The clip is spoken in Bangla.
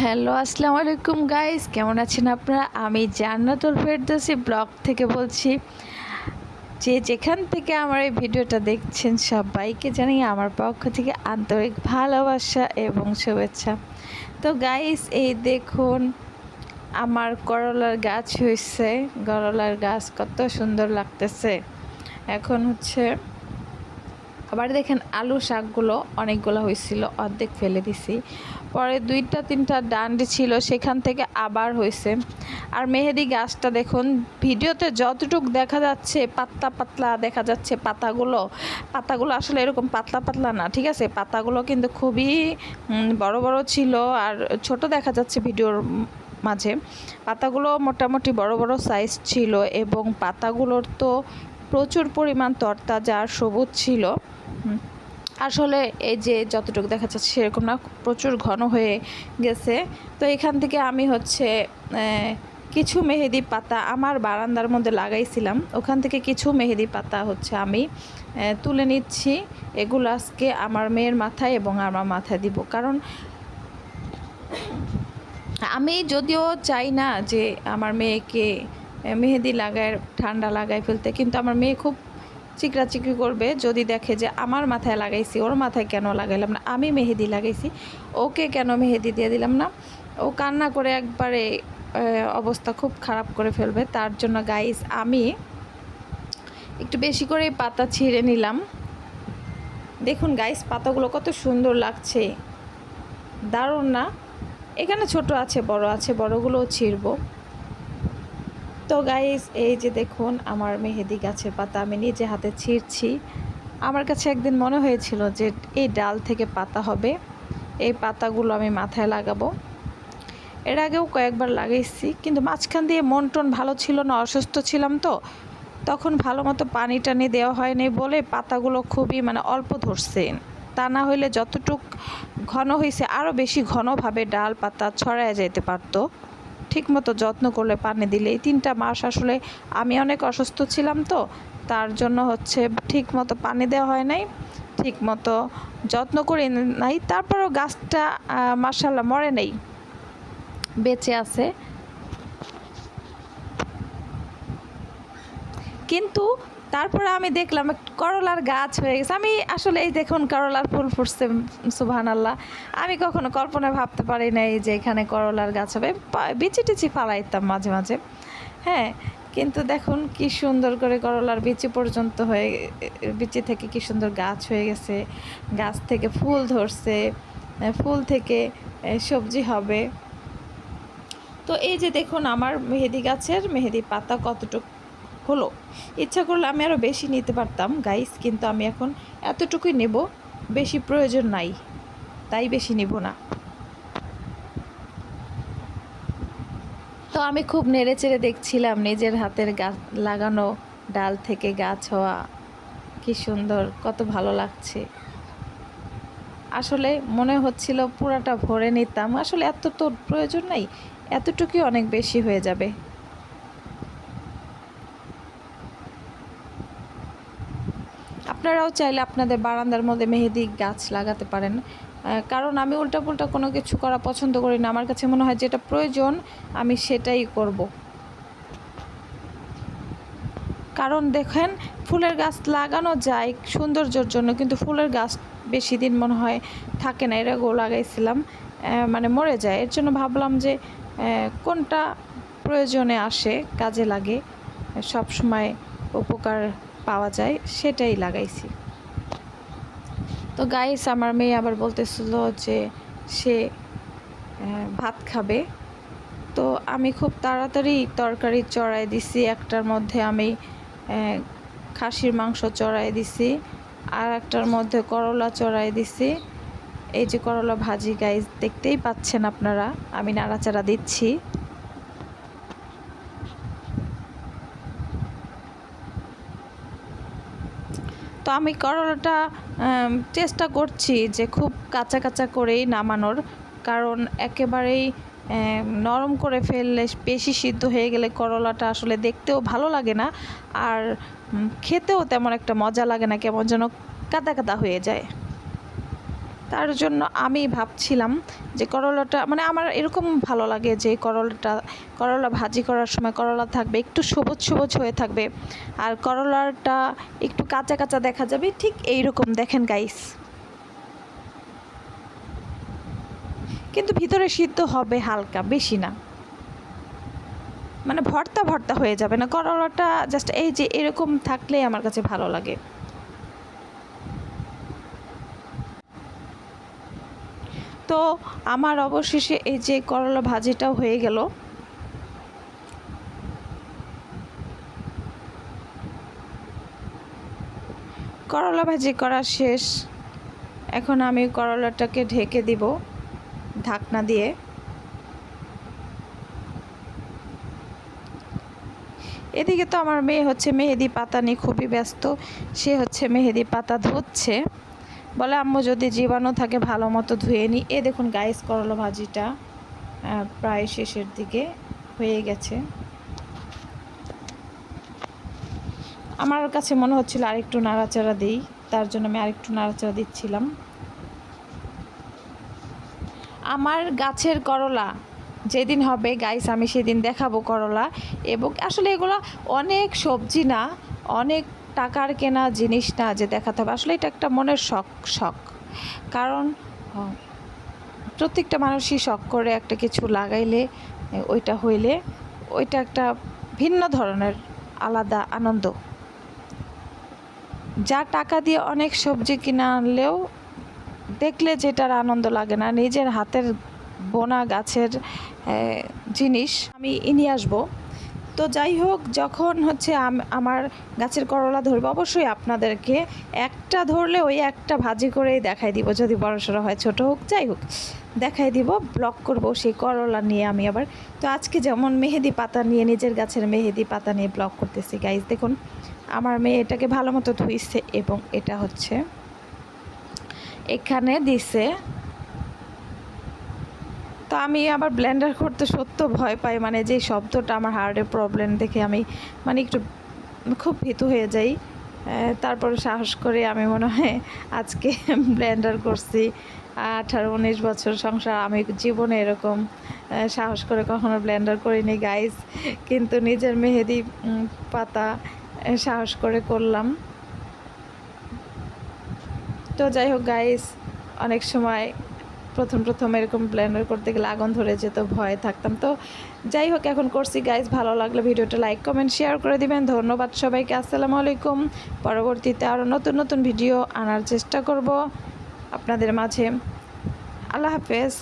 হ্যালো, আসসালামু আলাইকুম গাইস, কেমন আছেন আপনারা? আমি জান্নাতুল ফেরদৌসী ব্লগ থেকে বলছি। যে যেখান থেকে আমার এই ভিডিওটা দেখছেন সবাইকে জানিয়ে আমার পক্ষ থেকে আন্তরিক ভালোবাসা এবং শুভেচ্ছা। তো গাইস, এই দেখুন আমার করলার গাছ হয়েছে। করলার গাছ কত সুন্দর লাগতেছে। এখন হচ্ছে আবার দেখেন আলু শাকগুলো অনেকগুলো হয়েছিল, অর্ধেক ফেলে দিছি। পরে 2-3টা ডান্ডি ছিল, সেখান থেকে আবার হয়েছে। আর মেহেদি গাছটা দেখুন, ভিডিওতে যতটুকু দেখা যাচ্ছে পাতলা পাতলা দেখা যাচ্ছে পাতাগুলো আসলে এরকম পাতলা পাতলা না, ঠিক আছে? পাতাগুলো কিন্তু খুবই বড় বড় ছিল আর ছোট দেখা যাচ্ছে ভিডিওর মাঝে। পাতাগুলো মোটামুটি বড় বড় সাইজ ছিল এবং পাতাগুলোর তো প্রচুর পরিমাণ তরতাজা আর সবুজ ছিল। আসলে এই যে যতটুকু দেখা যাচ্ছে সেরকম না, প্রচুর ঘন হয়ে গেছে। তো এখান থেকে আমি হচ্ছে কিছু মেহেদি পাতা আমার বারান্দার মধ্যে লাগাইছিলাম, ওখান থেকে কিছু মেহেদি পাতা হচ্ছে আমি তুলে নিচ্ছি। এগুলো আজকে আমার মেয়ের মাথায় এবং আমার মাথায় দিব। কারণ আমি যদিও চাই না যে আমার মেয়েকে মেহেদি লাগায় ঠান্ডা লাগায় ফেলতে, কিন্তু আমার মেয়ে খুব চিকরি করবে যদি দেখে যে আমার মাথায় লাগাইছি, ওর মাথায় কেন লাগাইলাম না, আমি মেহেদি লাগাইছি ওকে কেন মেহেদি দিয়ে দিলাম না। ও কান্না করে একবারে অবস্থা খুব খারাপ করে ফেলবে। তার জন্য গাইস আমি একটু বেশি করে পাতা ছিঁড়ে নিলাম। দেখুন গাইস, পাতাগুলো কত সুন্দর লাগছে, দারুণ না? এখানে ছোট আছে, বড় আছে, বড়গুলোও ছিঁড়বো। তো গাইস, এই যে দেখুন আমার মেহেদি গাছের পাতা আমি নিজে হাতে ছিঁড়ছি। আমার কাছে একদিন মনে হয়েছিল যে এই ডাল থেকে পাতা হবে, এই পাতাগুলো আমি মাথায় লাগাবো। এর আগেও কয়েকবার লাগাইছি, কিন্তু মাঝখান দিয়ে মন টন ভালো ছিল না, অসুস্থ ছিলাম, তো তখন ভালো মতো পানি টানি দেওয়া হয়নি বলে পাতাগুলো খুবই অল্প ধরছে। তা না হইলে যতটুক ঘন হয়েছে আরও বেশি ঘনভাবে ডাল পাতা ছড়ায় যেতে পারতো। ঠিকমতো যত্ন করলে পানি দিলে। এই 3টা মাস আসলে আমি অনেক অসুস্থ ছিলাম, তো তার জন্য হচ্ছে ঠিকমতো পানি দেওয়া হয় নাই, ঠিকমতো যত্ন করে নাই। তারপরও গাছটা মাশাআল্লাহ মরে নেই, বেঁচে আছে। কিন্তু তারপরে আমি দেখলাম করলার গাছ হয়ে গেছে। আমি আসলে এই দেখুন করলার ফুল ফুটছে, সুবহানাল্লাহ। আমি কখনো কল্পনায় ভাবতে পারি নাই যে এখানে করলার গাছ হবে। বিচি টিচি ফালাইতাম মাঝে মাঝে, হ্যাঁ। কিন্তু দেখুন কি সুন্দর করে করলার বিচি পর্যন্ত হয়ে, বিচি থেকে কি সুন্দর গাছ হয়ে গেছে, গাছ থেকে ফুল ধরছে, ফুল থেকে সবজি হবে। তো এই যে দেখুন আমার মেহেদি গাছের মেহেদি পাতা কতটুকু হলো। ইচ্ছা করলে আমি আরও বেশি নিতে পারতাম গাইস, কিন্তু আমি এখন এতটুকুই নেব, বেশি প্রয়োজন নাই, তাই বেশি নেব না। তো আমি খুব নেড়ে চেড়ে দেখছিলাম নিজের হাতের গাছ লাগানো ডাল থেকে গাছ হওয়া, কি সুন্দর, কত ভালো লাগছে। আসলে মনে হচ্ছিল পুরাটা ভরে নিতাম, আসলে এত তো প্রয়োজন নাই, এতটুকুই অনেক বেশি হয়ে যাবে। আপনারাও চাইলে আপনাদের বারান্দার মধ্যে মেহেদি গাছ লাগাতে পারেন। কারণ আমি উল্টাপুল্টা কোনো কিছু করা পছন্দ করি না। আমার কাছে মনে হয় যেটা প্রয়োজন আমি সেটাই করব। কারণ দেখেন, ফুলের গাছ লাগানো যায় সৌন্দর্যের জন্য, কিন্তু ফুলের গাছ বেশি দিন মনে হয় থাকে না। এর আগেও লাগাইছিলাম, মরে যায়। এর জন্য ভাবলাম যে কোনটা প্রয়োজনে আসে, কাজে লাগে, সব সময় উপকার পাওয়া যায়, সেটাই লাগাইছি। তো গাইস, আমার মেয়ে আবার বলতেছিল যে সে ভাত খাবে। তো আমি খুব তাড়াতাড়ি তরকারি চড়াই দিছি। একটার মধ্যে আমি খাসির মাংস চড়াই দিছি, আর একটার মধ্যে করলা চড়াই দিছি। এই যে করলা ভাজি গাইস, দেখতেই পাচ্ছেন আপনারা, আমি নাড়াচাড়া দিচ্ছি। তো আমি করলাটা চেষ্টা করছি যে খুব কাঁচা কাঁচা করেই নামানোর, কারণ একেবারেই নরম করে ফেললে, বেশি সিদ্ধ হয়ে গেলে করলাটা আসলে দেখতেও ভালো লাগে না, আর খেতেও তেমন একটা মজা লাগে না, কেমন যেন কাদা কাদা হয়ে যায়। তার জন্য আমি ভাবছিলাম যে করলাটা মানে আমার এরকম ভালো লাগে যে করলা ভাজি করার সময় করলা থাকবে একটু সবুজ সবুজ হয়ে থাকবে, আর করলাটা একটু কাঁচা কাঁচা দেখা যাবে, ঠিক এইরকম দেখেন গাইস। কিন্তু ভিতরে সিদ্ধ হবে হালকা, বেশি না, মানে ভর্তা ভর্তা হয়ে যাবে না করলাটা, জাস্ট এই যে এরকম থাকলেই আমার কাছে ভালো লাগে। তো আমার অবশেষে এই যে করলা ভাজিটাও হয়ে গেল। করলা ভাজি করা শেষ, এখন আমি করলাটাকে ঢেকে দিব ঢাকনা দিয়ে। এদিকে তো আমার মেয়ে হচ্ছে মেহেদি পাতা নিয়ে খুবই ব্যস্ত, সে হচ্ছে মেহেদি পাতা ধুচ্ছে, বলে আম্মু যদি জীবাণু থাকে ভালো মতো ধুয়ে নিই। এ দেখুন গাইস, করলা ভাজিটা প্রায় শেষের দিকে হয়ে গেছে। আমার কাছে মনে হচ্ছিল আরেকটু নাড়াচাড়া দিই, তার জন্য আমি আরেকটু নাড়াচাড়া দিচ্ছিলাম। আমার গাছের করলা যেদিন হবে গাইস, আমি সেদিন দেখাবো করলা। এবং আসলে এগুলো অনেক সবজি না, অনেক টাকার কেনা জিনিস না যে দেখাতে হবে, আসলে এটা একটা মনের শখ। কারণ প্রত্যেকটা মানুষই শখ করে একটা কিছু লাগাইলে ওইটা হইলে ওইটা একটা ভিন্ন ধরনের আলাদা আনন্দ। যা টাকা দিয়ে অনেক সবজি কিনে আনলেও দেখলে যেটার আনন্দ লাগে না, নিজের হাতের বোনা গাছের জিনিস আমি নিয়ে আসবো। তো যাই হোক, যখন হচ্ছে আমার গাছের করলা ধরবে অবশ্যই আপনাদেরকে একটা ধরলে ওই একটা ভাজি করেই দেখাই দিব, যদি বড়সড় হয় ছোট হোক যাই হোক দেখাই দিব, ব্লগ করব সেই করলা নিয়ে আমি আবার। তো আজকে যেমন মেহেদি পাতা নিয়ে, নিজের গাছের মেহেদি পাতা নিয়ে ব্লগ করতেছি গাইজ। দেখুন আমার মেয়ে এটাকে ভালো মতো ধুইছে এবং এটা হচ্ছে এখানে দিছে। তো আমি আবার ব্লেন্ডার করতে সত্য ভয় পাই, মানে যে শব্দটা, আমার হার্টের প্রবলেম দেখে আমি মানে একটু খুব ভীতু হয়ে যাই। তারপরে সাহস করে আমি মনে হয় আজকে ব্লেন্ডার করছি। 18-19 বছর সংসার, আমি জীবনে এরকম সাহস করে কখনো ব্লেন্ডার করিনি গাইস, কিন্তু নিজের মেহেদি পাতা সাহস করে করলাম। তো যাই হোক গাইস, অনেক সময় প্রথম এরকম ব্লেন্ডার করতে গেলে আগুন ধরে যেত, ভয়ে থাকতাম। তো যাই হোক এখন করছি গাইস। ভালো লাগলে ভিডিওটা লাইক কমেন্ট শেয়ার করে দিবেন। ধন্যবাদ সবাইকে, আসসালামু আলাইকুম। পরবর্তীতে আরও নতুন ভিডিও আনার চেষ্টা করব আপনাদের মাঝে। আল্লাহ হাফেজ।